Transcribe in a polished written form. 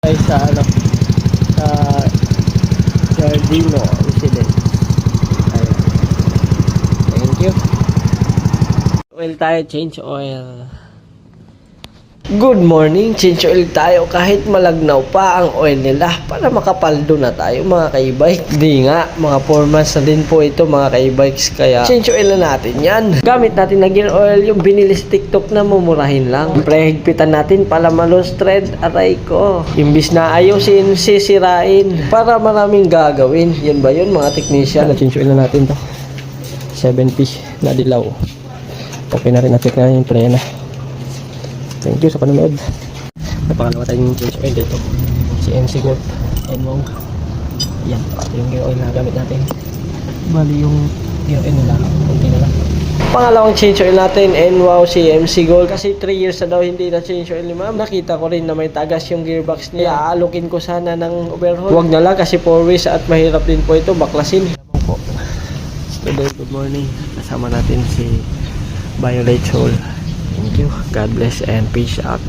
Ay sa sa Giardino Residence. Ayun. Thank you. Oil tayo, change oil. Good morning, change oil tayo kahit malagnaw pa ang oil nila para makapaldo na tayo mga ka-e-bike. Di nga, mga 4 months na din po ito mga ka-e-bikes, kaya change oil na natin yan. Gamit natin na gear oil yung binili sa TikTok na mumurahin lang. Prehigpitan natin para malos thread, aray ko. Imbis na ayusin, sisirain para maraming gagawin. Yun ba yun mga technician? Change oil na natin to. 7P na dilaw. Okay na rin, na-check na yung prena. Thank you sa panonood. Napakalawa tayong change oil dito. Si MC Gold. And wow. Yan. Ito yung gear oil na gamit natin. Bali yung gear oil nila. Kunti na lang. Pangalawang change oil natin. And wow, si MC Gold. Kasi 3 years na daw hindi na change oil ni ma'am. Nakita ko rin na may tagas yung gearbox niya. Aalukin ko sana ng overhaul. Huwag na lang kasi 4 ways at mahirap din po ito baklasin. Today, good morning. Kasama natin si Violet Soul. Thank you. God bless and peace out.